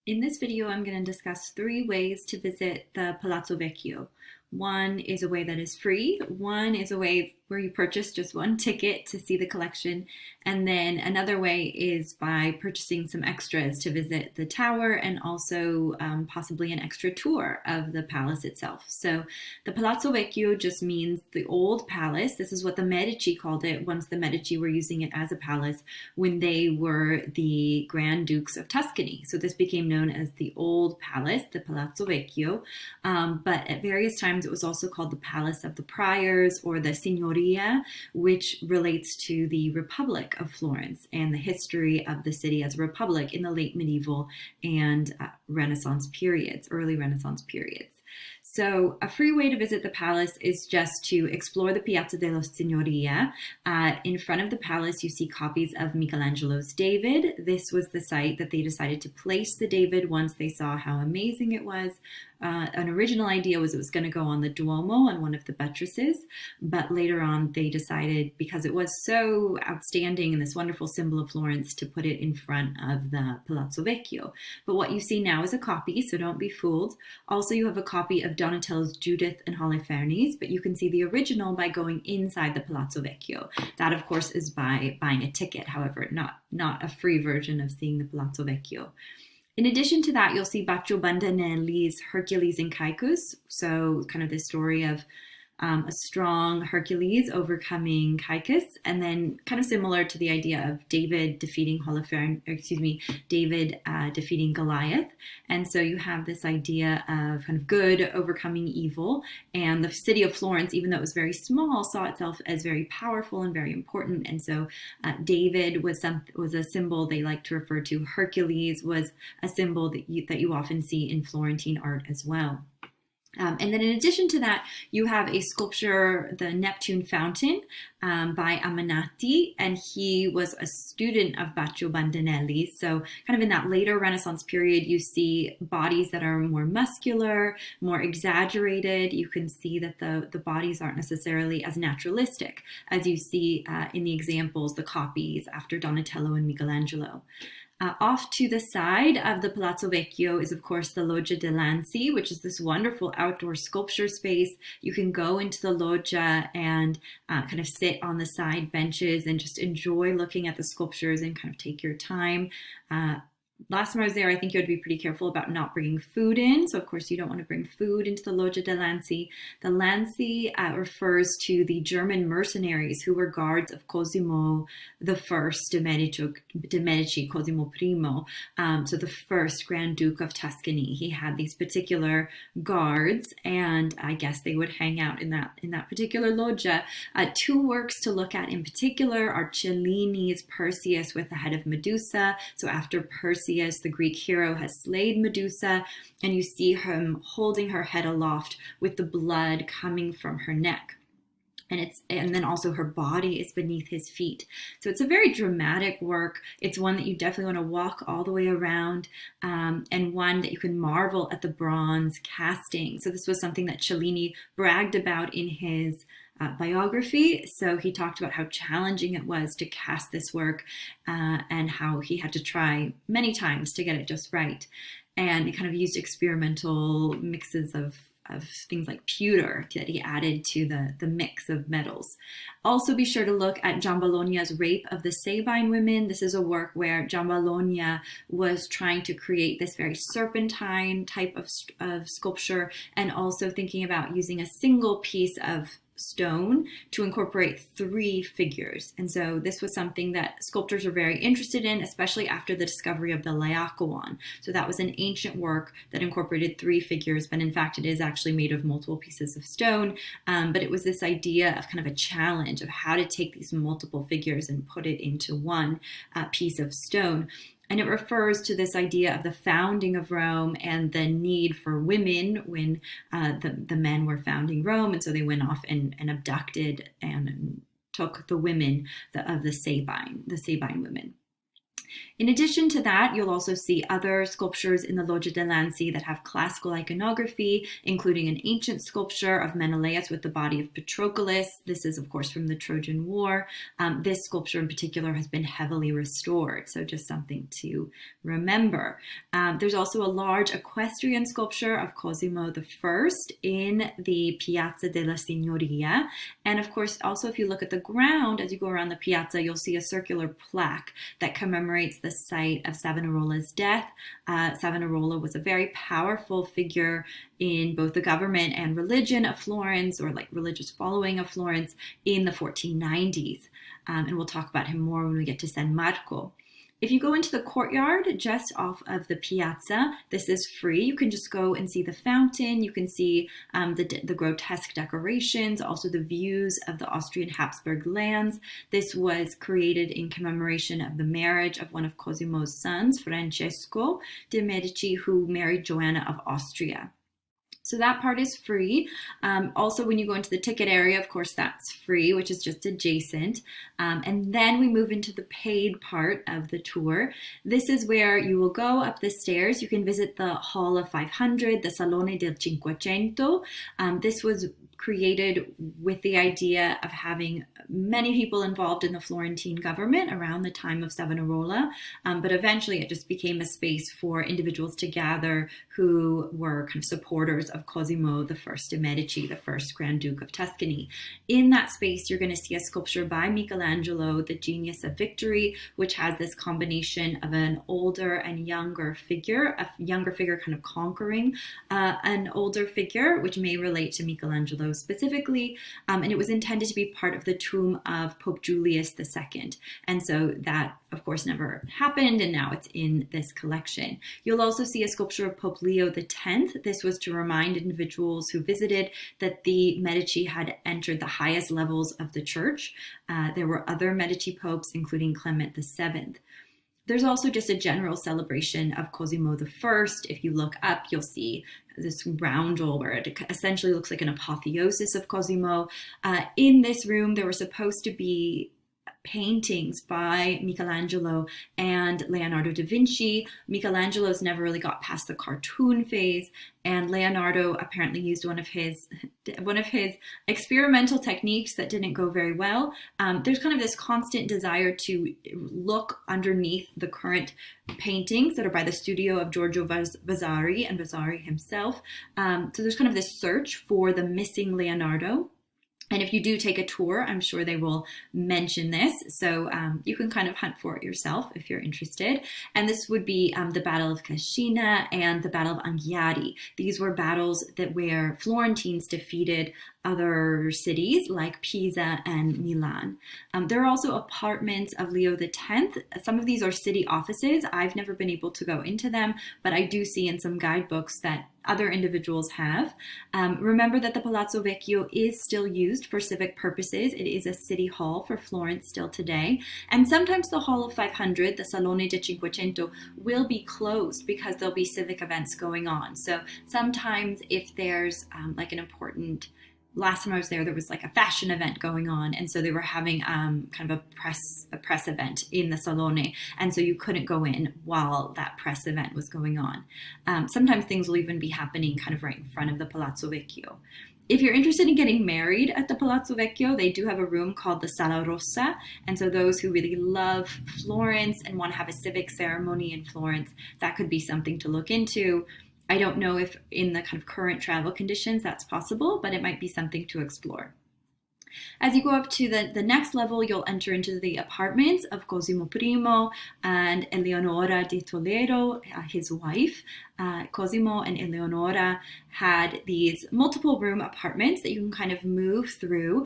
In this video, I'm going to discuss 3 ways to visit the Palazzo Vecchio. One is a way that is free. One is a way where you purchase just one ticket to see the collection. And then another way is by purchasing some extras to visit the tower and also possibly an extra tour of the palace itself. So the Palazzo Vecchio just means the old palace. This is what the Medici called it once the Medici were using it as a palace when they were the Grand Dukes of Tuscany. So this became known as the Old Palace, the Palazzo Vecchio. But at various times it was also called the Palace of the Priors or the Signoria, which relates to the Republic of Florence and the history of the city as a republic in the late medieval and Renaissance periods, early Renaissance periods. So a free way to visit the palace is just to explore the Piazza della Signoria. In front of the palace, you see copies of Michelangelo's David. This was the site that they decided to place the David once they saw how amazing it was. An original idea was it was going to go on the Duomo on one of the buttresses, but later on they decided, because it was so outstanding and this wonderful symbol of Florence, to put it in front of the Palazzo Vecchio. But what you see now is a copy, so don't be fooled. Also, you have a copy of Donatello's Judith and Holofernes, but you can see the original by going inside the Palazzo Vecchio. That, of course, is by buying a ticket, however, not a free version of seeing the Palazzo Vecchio. In addition to that, you'll see Baccio Bandinelli's Hercules and Caicus, so kind of this story of a strong Hercules overcoming Caicus, and then kind of similar to the idea of David defeating David defeating Goliath. And so you have this idea of kind of good overcoming evil, and the city of Florence, even though it was very small, saw itself as very powerful and very important. And so David was a symbol they like to refer to. Hercules was a symbol that you often see in Florentine art as well. And then in addition to that, you have a sculpture, the Neptune Fountain, by Ammanati, and he was a student of Baccio Bandinelli. So kind of in that later Renaissance period, you see bodies that are more muscular, more exaggerated. You can see that the bodies aren't necessarily as naturalistic as you see in the examples, the copies after Donatello and Michelangelo. Off to the side of the Palazzo Vecchio is, of course, the Loggia de' Lanzi, which is this wonderful outdoor sculpture space. You can go into the loggia and kind of sit on the side benches and just enjoy looking at the sculptures and kind of take your time. Last time I was there, I think you had to be pretty careful about not bringing food in. So, of course, you don't want to bring food into the Loggia de' Lanzi. The Lanzi refers to the German mercenaries who were guards of Cosimo I de' Medici, Cosimo I, so the first Grand Duke of Tuscany. He had these particular guards, and I guess they would hang out in that particular loggia. 2 works to look at in particular are Cellini's Perseus with the head of Medusa. So after Perseus, the Greek hero, has slayed Medusa, and you see him holding her head aloft with the blood coming from her neck. And then also her body is beneath his feet. So it's a very dramatic work. It's one that you definitely want to walk all the way around, and one that you can marvel at the bronze casting. So this was something that Cellini bragged about in his biography. So he talked about how challenging it was to cast this work and how he had to try many times to get it just right. And he kind of used experimental mixes of things like pewter that he added to the mix of metals. Also be sure to look at Giambologna's Rape of the Sabine Women. This is a work where Giambologna was trying to create this very serpentine type of sculpture, and also thinking about using a single piece of stone to incorporate 3 figures. And so this was something that sculptors were very interested in, especially after the discovery of the Laocoon. So that was an ancient work that incorporated 3 figures, but in fact it is actually made of multiple pieces of stone. But it was this idea of kind of a challenge of how to take these multiple figures and put it into one piece of stone. And it refers to this idea of the founding of Rome and the need for women when the men were founding Rome. And so they went off and abducted and took the women of the Sabine women. In addition to that, you'll also see other sculptures in the Loggia de' Lanzi that have classical iconography, including an ancient sculpture of Menelaus with the body of Patroclus. This is, of course, from the Trojan War. This sculpture in particular has been heavily restored, so just something to remember. There's also a large equestrian sculpture of Cosimo I in the Piazza della Signoria. And of course, also if you look at the ground, as you go around the piazza, you'll see a circular plaque that commemorates the site of Savonarola's death. Savonarola was a very powerful figure in both the government and religion of Florence, or like religious following of Florence, in the 1490s. And we'll talk about him more when we get to San Marco. If you go into the courtyard just off of the piazza, this is free. You can just go and see the fountain. You can see the grotesque decorations, also the views of the Austrian Habsburg lands. This was created in commemoration of the marriage of one of Cosimo's sons, Francesco de' Medici, who married Joanna of Austria. So that part is free. Also, when you go into the ticket area, of course, that's free, which is just adjacent. And then we move into the paid part of the tour. This is where you will go up the stairs. You can visit the Hall of 500, the Salone del Cinquecento. This was created with the idea of having many people involved in the Florentine government around the time of Savonarola, but eventually it just became a space for individuals to gather who were kind of supporters of Cosimo I de' Medici, the first Grand Duke of Tuscany. In that space, you're going to see a sculpture by Michelangelo, the Genius of Victory, which has this combination of an older and younger figure, a younger figure kind of conquering an older figure, which may relate to Michelangelo specifically, and it was intended to be part of the tomb of Pope Julius II. And so that, of course, never happened, and now it's in this collection. You'll also see a sculpture of Pope Leo X. This was to remind individuals who visited that the Medici had entered the highest levels of the church. There were other Medici popes, including Clement VII. There's also just a general celebration of Cosimo I. If you look up, you'll see this roundel where it essentially looks like an apotheosis of Cosimo. In this room, there were supposed to be paintings by Michelangelo and Leonardo da Vinci. Michelangelo's never really got past the cartoon phase, and Leonardo apparently used one of his experimental techniques that didn't go very well. There's kind of this constant desire to look underneath the current paintings that are by the studio of Giorgio Vasari and Vasari himself. So there's kind of this search for the missing Leonardo. And if you do take a tour, I'm sure they will mention this. So you can kind of hunt for it yourself if you're interested. And this would be the Battle of Cascina and the Battle of Anghiari. These were battles where Florentines defeated other cities like Pisa and Milan. There are also apartments of Leo X. Some of these are city offices. I've never been able to go into them, but I do see in some guidebooks that other individuals have. Remember that the Palazzo Vecchio is still used for civic purposes. It is a city hall for Florence still today. And sometimes the Hall of 500, the Salone del Cinquecento, will be closed because there'll be civic events going on. So sometimes if there's like an important, last time I was there was like a fashion event going on, and so they were having kind of a press event in the Salone, and so you couldn't go in while that press event was going on. Sometimes things will even be happening kind of right in front of the Palazzo Vecchio. If you're interested in getting married at the Palazzo Vecchio, they do have a room called the Sala Rossa, and so those who really love Florence and want to have a civic ceremony in Florence, that could be something to look into. I don't know if in the kind of current travel conditions that's possible, but it might be something to explore. As you go up to the next level, you'll enter into the apartments of Cosimo I and Eleonora di Toledo, his wife. Cosimo and Eleonora had these multiple room apartments that you can kind of move through.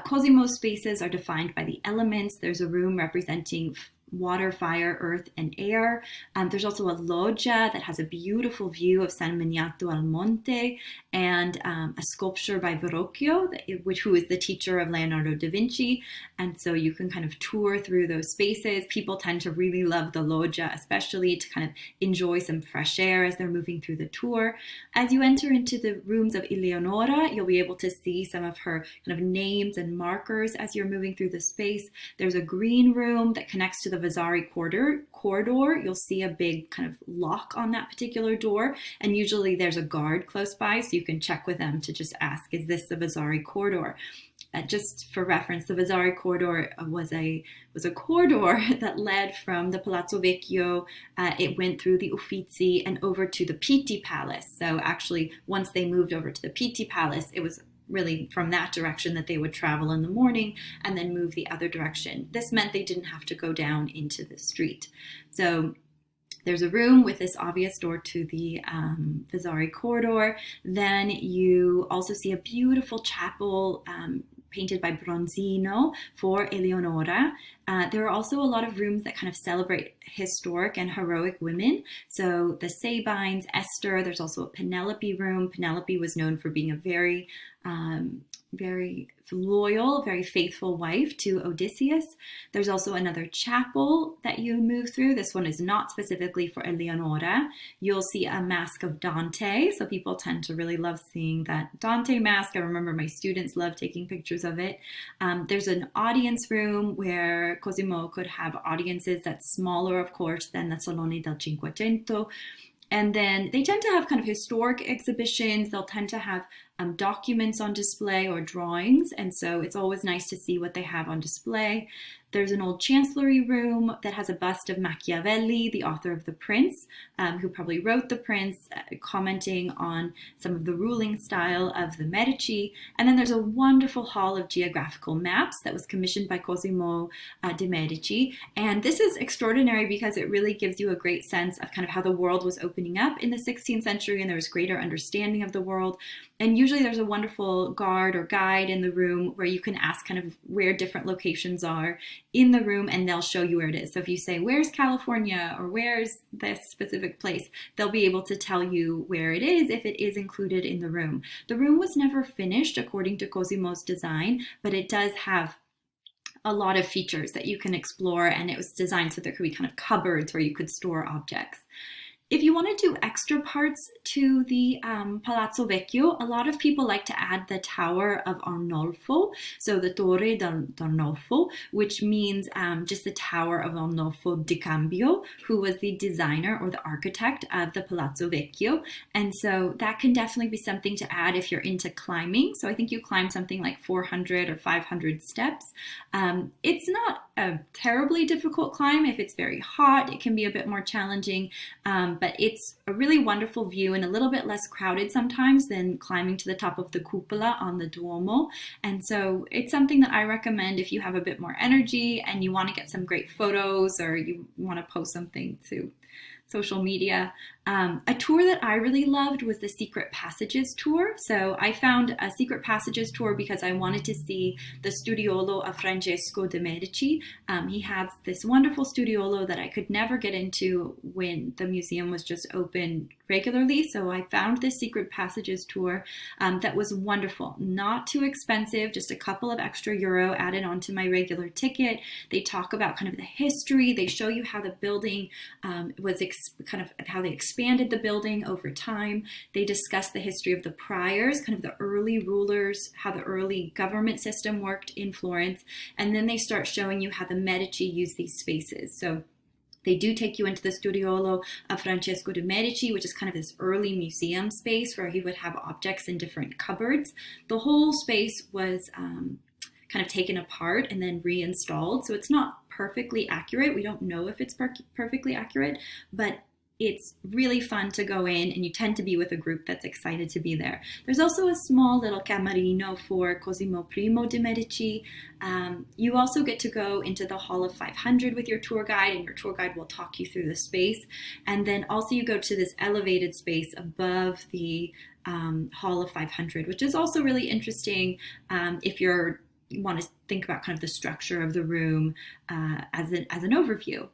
Cosimo's spaces are defined by the elements. There's a room representing water, fire, earth, and air. There's also a loggia that has a beautiful view of San Miniato al Monte, and a sculpture by Verrocchio, who is the teacher of Leonardo da Vinci. And so you can kind of tour through those spaces. People tend to really love the loggia, especially to kind of enjoy some fresh air as they're moving through the tour. As you enter into the rooms of Eleonora, you'll be able to see some of her kind of names and markers as you're moving through the space. There's a green room that connects to the Vasari corridor, you'll see a big kind of lock on that particular door. And usually there's a guard close by, so you can check with them to just ask, is this the Vasari corridor? Just for reference, the Vasari corridor was a corridor that led from the Palazzo Vecchio. It went through the Uffizi and over to the Pitti Palace. So actually, once they moved over to the Pitti Palace, it was really from that direction that they would travel in the morning and then move the other direction. This meant they didn't have to go down into the street. So there's a room with this obvious door to the Vasari corridor. Then you also see a beautiful chapel painted by Bronzino for Eleonora. There are also a lot of rooms that kind of celebrate historic and heroic women. So the Sabines, Esther, there's also a Penelope room. Penelope was known for being a very loyal, very faithful wife to Odysseus. There's also another chapel that you move through. This one is not specifically for Eleonora. You'll see a mask of Dante. So people tend to really love seeing that Dante mask. I remember my students loved taking pictures of it. There's an audience room where Cosimo could have audiences that's smaller, of course, than the Salone del Cinquecento. And then they tend to have kind of historic exhibitions. They'll tend to have documents on display or drawings. And so it's always nice to see what they have on display. There's an old chancellery room that has a bust of Machiavelli, the author of The Prince, who probably wrote The Prince, commenting on some of the ruling style of the Medici. And then there's a wonderful hall of geographical maps that was commissioned by Cosimo de' Medici. And this is extraordinary because it really gives you a great sense of kind of how the world was opening up in the 16th century and there was greater understanding of the world. And usually there's a wonderful guard or guide in the room where you can ask kind of where different locations are in the room and they'll show you where it is. So if you say, where's California or where's this specific place, they'll be able to tell you where it is if it is included in the room. The room was never finished according to Cosimo's design, but it does have a lot of features that you can explore, and it was designed so there could be kind of cupboards where you could store objects. If you want to do extra parts to the Palazzo Vecchio, a lot of people like to add the Tower of Arnolfo, so the Torre d'Arnolfo, which means just the Tower of Arnolfo di Cambio, who was the designer or the architect of the Palazzo Vecchio. And so that can definitely be something to add if you're into climbing. So I think you climb something like 400 or 500 steps. It's not a terribly difficult climb. If it's very hot, it can be a bit more challenging. But it's a really wonderful view and a little bit less crowded sometimes than climbing to the top of the cupola on the Duomo. And so it's something that I recommend if you have a bit more energy and you want to get some great photos or you want to post something to social media. A tour that I really loved was the Secret Passages tour. So I found a Secret Passages tour because I wanted to see the studiolo of Francesco de' Medici. He had this wonderful studiolo that I could never get into when the museum was just open regularly. So I found this Secret Passages tour that was wonderful. Not too expensive, just a couple of extra euro added onto my regular ticket. They talk about kind of the history. They show you how the building was kind of how they expanded the building over time. They discuss the history of the priors, kind of the early rulers, how the early government system worked in Florence. And then they start showing you how the Medici used these spaces. So they do take you into the studiolo of Francesco de' Medici, which is kind of this early museum space where he would have objects in different cupboards. The whole space was kind of taken apart and then reinstalled. So it's not perfectly accurate. We don't know if it's perfectly accurate, but it's really fun to go in and you tend to be with a group that's excited to be there. There's also a small little camerino for Cosimo I de' Medici. You also get to go into the Hall of 500 with your tour guide, and your tour guide will talk you through the space. And then also you go to this elevated space above the Hall of 500, which is also really interesting if you want to think about kind of the structure of the room as an overview.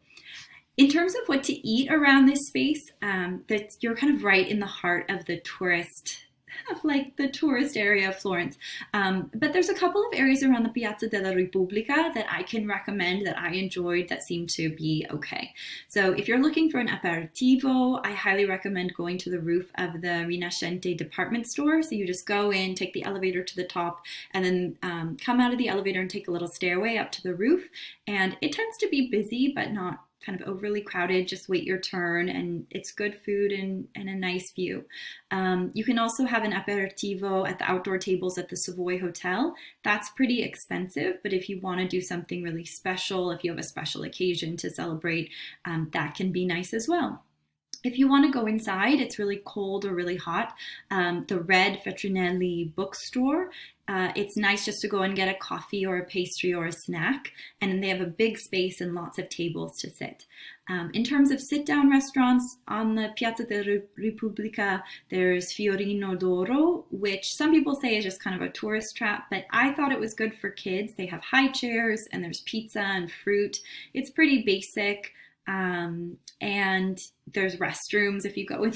In terms of what to eat around this space, you're kind of right in the heart of the tourist of like the tourist area of Florence. But there's a couple of areas around the Piazza della Repubblica that I can recommend that I enjoyed that seemed to be okay. So if you're looking for an aperitivo, I highly recommend going to the roof of the Rinascente department store. So you just go in, take the elevator to the top, and then come out of the elevator and take a little stairway up to the roof. And it tends to be busy, but not kind of overly crowded. Just wait your turn, and it's good food and a nice view. You can also have an aperitivo at the outdoor tables at the Savoy Hotel. That's pretty expensive, but if you want to do something really special, if you have a special occasion to celebrate, that can be nice as well. If you want to go inside, it's really cold or really hot. The Red Feltrinelli bookstore, it's nice just to go and get a coffee or a pastry or a snack. And they have a big space and lots of tables to sit. In terms of sit-down restaurants, on the Piazza della Repubblica, there's Fiorino d'Oro, which some people say is just kind of a tourist trap, but I thought it was good for kids. They have high chairs and there's pizza and fruit. It's pretty basic. And there's restrooms if you go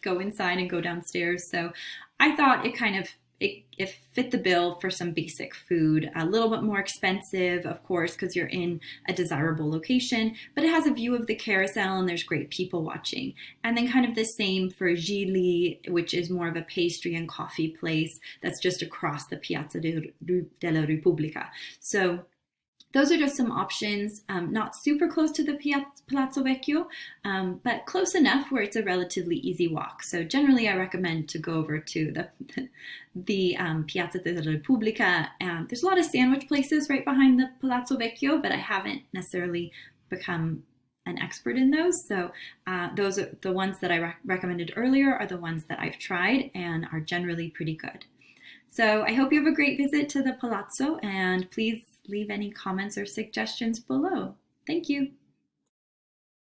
go inside and go downstairs. So I thought it fit the bill for some basic food. A little bit more expensive, of course, because you're in a desirable location, but it has a view of the carousel and there's great people watching. And then kind of the same for Gigli, which is more of a pastry and coffee place that's just across the Piazza della Repubblica. So those are just some options, not super close to the Palazzo Vecchio, but close enough where it's a relatively easy walk. So generally I recommend to go over to the Piazza della Repubblica. There's a lot of sandwich places right behind the Palazzo Vecchio, but I haven't necessarily become an expert in those. So those are the ones that I recommended earlier are the ones that I've tried and are generally pretty good. So I hope you have a great visit to the Palazzo, and please leave any comments or suggestions below. Thank you.